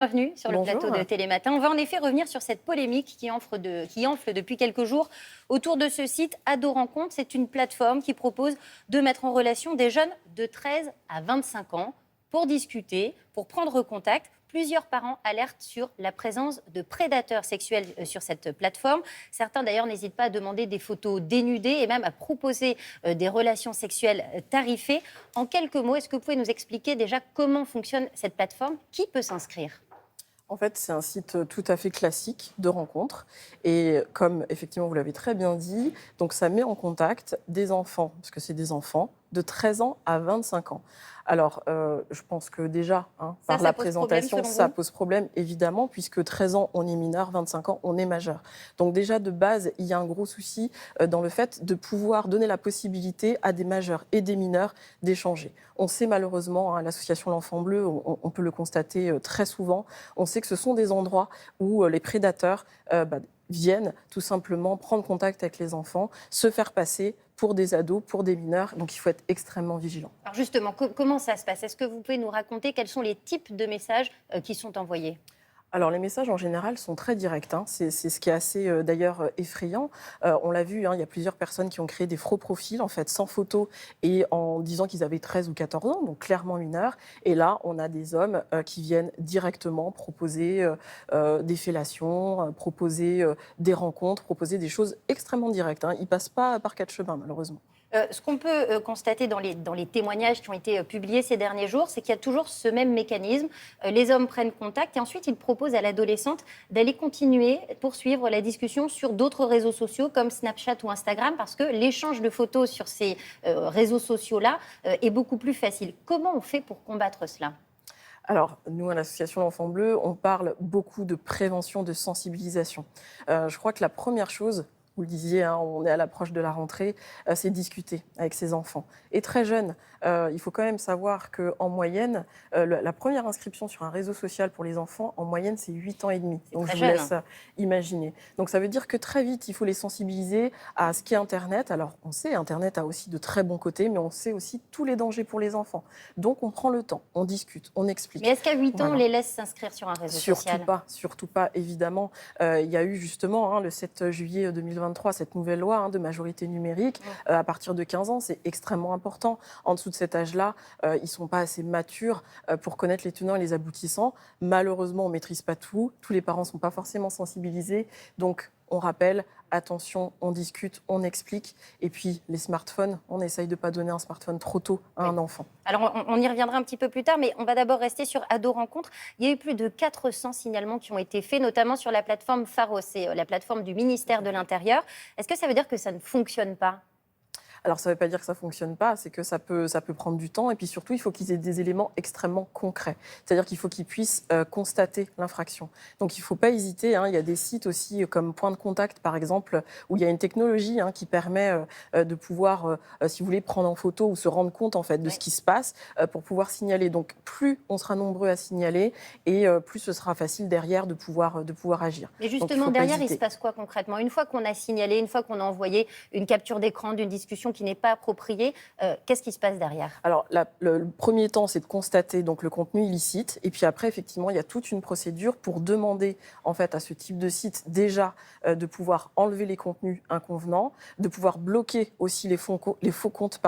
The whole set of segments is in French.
Bienvenue sur le plateau Bonjour. de Télématin. On va en effet revenir sur cette polémique qui enfle depuis quelques jours autour de ce site Ado Rencontre. C'est une plateforme qui propose de mettre en relation des jeunes de 13 à 25 ans pour discuter, pour prendre contact. Plusieurs parents alertent sur la présence de prédateurs sexuels sur cette plateforme. Certains d'ailleurs n'hésitent pas à demander des photos dénudées et même à proposer des relations sexuelles tarifées. En quelques mots, est-ce que vous pouvez nous expliquer déjà comment fonctionne cette plateforme? Qui peut s'inscrire? En fait, c'est un site tout à fait classique de rencontre. Et comme effectivement vous l'avez très bien dit, donc ça met en contact des enfants, parce que c'est des enfants, de 13 ans à 25 ans. Alors, je pense que déjà, par Ça la pose problème présentation, selon ça vous? pose problème, évidemment, puisque 13 ans, on est mineur, 25 ans, on est majeur. Donc déjà, de base, il y a un gros souci dans le fait de pouvoir donner la possibilité à des majeurs et des mineurs d'échanger. On sait malheureusement, à l'association L'Enfant Bleu, on peut le constater très souvent, on sait que ce sont des endroits où les prédateurs viennent tout simplement prendre contact avec les enfants, se faire passer pour des ados, pour des mineurs. Donc il faut être extrêmement vigilant. Alors justement, comment ça se passe? Est-ce que vous pouvez nous raconter quels sont les types de messages qui sont envoyés? Alors, les messages, en général, sont très directs. C'est ce qui est assez, d'ailleurs, effrayant. On l'a vu, il y a plusieurs personnes qui ont créé des faux profils, en fait, sans photo et en disant qu'ils avaient 13 ou 14 ans, donc clairement mineurs. Et là, on a des hommes qui viennent directement proposer des fellations, proposer des rencontres, proposer des choses extrêmement directes. Ils ne passent pas par quatre chemins, malheureusement. Ce qu'on peut constater dans les témoignages qui ont été publiés ces derniers jours, c'est qu'il y a toujours ce même mécanisme. Les hommes prennent contact et ensuite ils proposent à l'adolescente d'aller continuer, poursuivre la discussion sur d'autres réseaux sociaux comme Snapchat ou Instagram parce que l'échange de photos sur ces réseaux sociaux-là est beaucoup plus facile. Comment on fait pour combattre cela? Alors, nous, à l'association L'Enfant Bleu, on parle beaucoup de prévention, de sensibilisation. Je crois que la première chose, vous le disiez, on est à l'approche de la rentrée, c'est discuter avec ses enfants. Et très jeunes, il faut quand même savoir qu'en moyenne, la première inscription sur un réseau social pour les enfants, en moyenne, c'est 8 ans et demi. C'est Donc, très je vous jeune, hein. laisse imaginer. Donc, ça veut dire que très vite, il faut les sensibiliser à ce qu'est Internet. Alors, on sait, Internet a aussi de très bons côtés, mais on sait aussi tous les dangers pour les enfants. Donc, on prend le temps, on discute, on Mais explique. est-ce qu'à 8 ans, on Voilà. les laisse s'inscrire sur un réseau social? Surtout pas, évidemment. Il y a eu justement le 7 juillet 2023 cette nouvelle loi de majorité numérique. Mm. À partir de 15 ans, c'est extrêmement important. En dessous de cet âge-là, ils ne sont pas assez matures pour connaître les tenants et les aboutissants. Malheureusement, on ne maîtrise pas tout. Tous les parents ne sont pas forcément sensibilisés. Donc, on rappelle, attention, on discute, on explique. Et puis, les smartphones, on essaye de ne pas donner un smartphone trop tôt à Oui. un enfant. Alors, on y reviendra un petit peu plus tard, mais on va d'abord rester sur Ado Rencontre. Il y a eu plus de 400 signalements qui ont été faits, notamment sur la plateforme Pharos, c'est la plateforme du ministère de l'Intérieur. Est-ce que ça veut dire que ça ne fonctionne pas? Alors, ça ne veut pas dire que ça ne fonctionne pas, c'est que ça peut prendre du temps. Et puis surtout, il faut qu'ils aient des éléments extrêmement concrets. C'est-à-dire qu'il faut qu'ils puissent constater l'infraction. Donc, il ne faut pas hésiter. Il y a des sites aussi comme Point de Contact, par exemple, où il y a une technologie qui permet de pouvoir, si vous voulez, prendre en photo ou se rendre compte en fait, de Oui. ce qui se passe pour pouvoir signaler. Donc, plus on sera nombreux à signaler et plus ce sera facile derrière de pouvoir agir. Mais Donc, il ne justement, faut pas derrière, il se hésiter. passe quoi concrètement? Une fois qu'on a signalé, une fois qu'on a envoyé une capture d'écran d'une discussion qui n'est pas appropriée, qu'est-ce qui se passe derrière? Alors, le premier temps, c'est de constater donc, le contenu illicite. Et puis après, effectivement, il y a toute une procédure pour demander en fait, à ce type de site déjà de pouvoir enlever les contenus inconvenants, de pouvoir bloquer aussi les faux comptes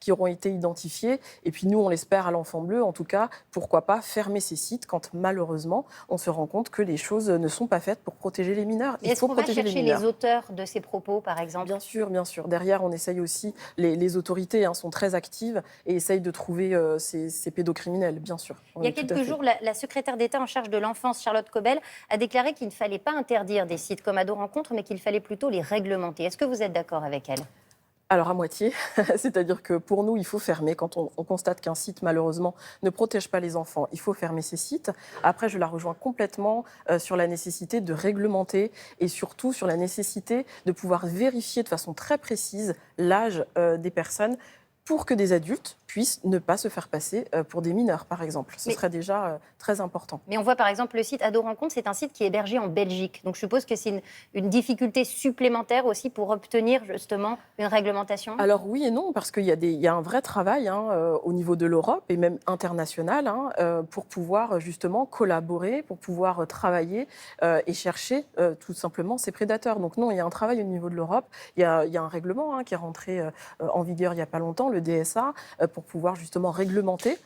qui auront été identifiés. Et puis nous, on l'espère à l'Enfant Bleu, en tout cas, pourquoi pas fermer ces sites quand malheureusement, on se rend compte que les choses ne sont pas faites pour protéger les mineurs. Mais Il est-ce faut qu'on va protéger les chercher les mineurs. auteurs de ces propos, par exemple? Bien sûr, bien sûr. Derrière, on essaye aussi, les autorités sont très actives et essayent de trouver ces pédocriminels, bien sûr. Il y a Oui, tout à quelques fait. jours, la secrétaire d'État en charge de l'enfance, Charlotte Cobel, a déclaré qu'il ne fallait pas interdire des sites comme Ado Rencontre, mais qu'il fallait plutôt les réglementer. Est-ce que vous êtes d'accord avec elle? Alors à moitié, c'est-à-dire que pour nous, il faut fermer. Quand on constate qu'un site, malheureusement, ne protège pas les enfants, il faut fermer ces sites. Après, je la rejoins complètement sur la nécessité de réglementer et surtout sur la nécessité de pouvoir vérifier de façon très précise l'âge des personnes. pour que des adultes puissent ne pas se faire passer pour des mineurs, par exemple. Ce serait déjà très important. Mais on voit par exemple le site Ado Rencontre, c'est un site qui est hébergé en Belgique. Donc je suppose que c'est une difficulté supplémentaire aussi pour obtenir justement une réglementation. Alors oui et non, parce qu'il y a un vrai travail au niveau de l'Europe et même international pour pouvoir justement collaborer, pour pouvoir travailler et chercher tout simplement ces prédateurs. Donc non, il y a un travail au niveau de l'Europe. Il y a un règlement qui est rentré en vigueur il n'y a pas longtemps, le DSA, pour pouvoir justement réglementer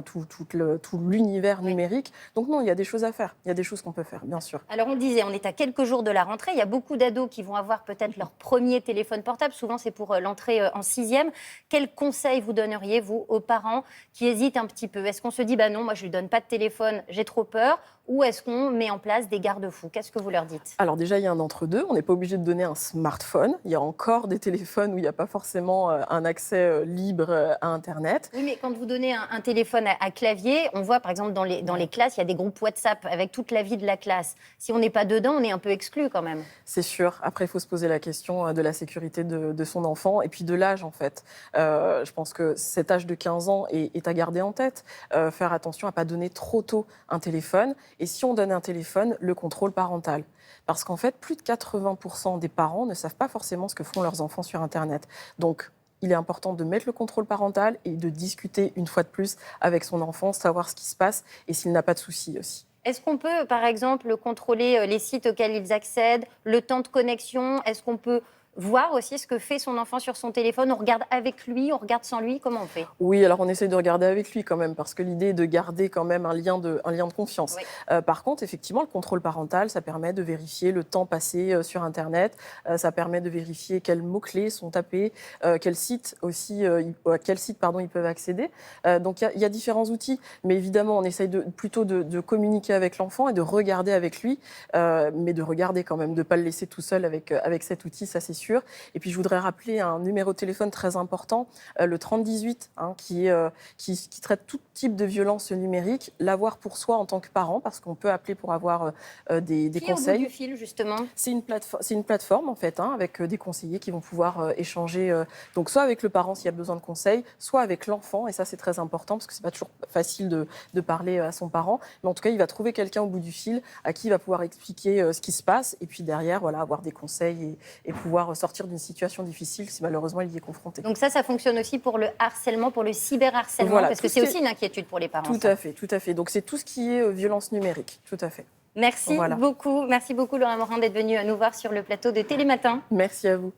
tout l'univers numérique. Donc non, il y a des choses à faire. Il y a des choses qu'on peut faire, bien sûr. Alors on le disait, on est à quelques jours de la rentrée. Il y a beaucoup d'ados qui vont avoir peut-être leur premier téléphone portable. Souvent, c'est pour l'entrée en 6e. Quels conseils vous donneriez, vous, aux parents qui hésitent un petit peu? Est-ce qu'on se dit, bah non, moi je ne lui donne pas de téléphone, j'ai trop peur? Ou est-ce qu'on met en place des garde-fous? Qu'est-ce que vous leur dites? Alors déjà, il y a un entre-deux. On n'est pas obligé de donner un smartphone. Il y a encore des téléphones où il n'y a pas forcément un accès libre à Internet. Oui, mais quand vous donnez un téléphone à clavier, on voit par exemple dans les classes, il y a des groupes WhatsApp avec toute la vie de la classe. Si on n'est pas dedans, on est un peu exclu quand même. C'est sûr. Après, il faut se poser la question de la sécurité de son enfant et puis de l'âge en fait. Je pense que cet âge de 15 ans est à garder en tête. Faire attention à ne pas donner trop tôt un téléphone. Et si on donne un téléphone, le contrôle parental. Parce qu'en fait, plus de 80% des parents ne savent pas forcément ce que font leurs enfants sur Internet. Donc, il est important de mettre le contrôle parental et de discuter une fois de plus avec son enfant, savoir ce qui se passe et s'il n'a pas de soucis aussi. Est-ce qu'on peut, par exemple, contrôler les sites auxquels ils accèdent, le temps de connexion? Est-ce qu'on peut voir aussi ce que fait son enfant sur son téléphone? On regarde avec lui, on regarde sans lui? Comment on fait? Oui, alors on essaie de regarder avec lui quand même, parce que l'idée est de garder quand même un lien de confiance. Oui. Par contre, effectivement, le contrôle parental, ça permet de vérifier le temps passé sur Internet, ça permet de vérifier quels mots-clés sont tapés, quel site aussi, à quel site ils peuvent accéder. Donc il y a différents outils, mais évidemment, on essaye plutôt de communiquer avec l'enfant et de regarder avec lui, mais de regarder quand même, de ne pas le laisser tout seul avec cet outil, ça c'est sûr. Et puis je voudrais rappeler un numéro de téléphone très important, le 3018, qui traite tout type de violence numérique. L'avoir pour soi en tant que parent, parce qu'on peut appeler pour avoir des Qui est au bout conseils. du fil, justement? C'est une plateforme en fait, avec des conseillers qui vont pouvoir échanger, donc soit avec le parent s'il y a besoin de conseils, soit avec l'enfant, et ça c'est très important parce que c'est pas toujours facile de parler à son parent, mais en tout cas il va trouver quelqu'un au bout du fil à qui il va pouvoir expliquer ce qui se passe, et puis derrière voilà, avoir des conseils et pouvoir sortir d'une situation difficile si malheureusement il y est confronté. Donc ça fonctionne aussi pour le harcèlement, pour le cyberharcèlement, Voilà, parce que c'est aussi une inquiétude pour les parents. Tout à fait. Donc c'est tout ce qui est violence numérique, tout à fait. Merci beaucoup Laura Morin d'être venue nous voir sur le plateau de Télématin. Merci à vous.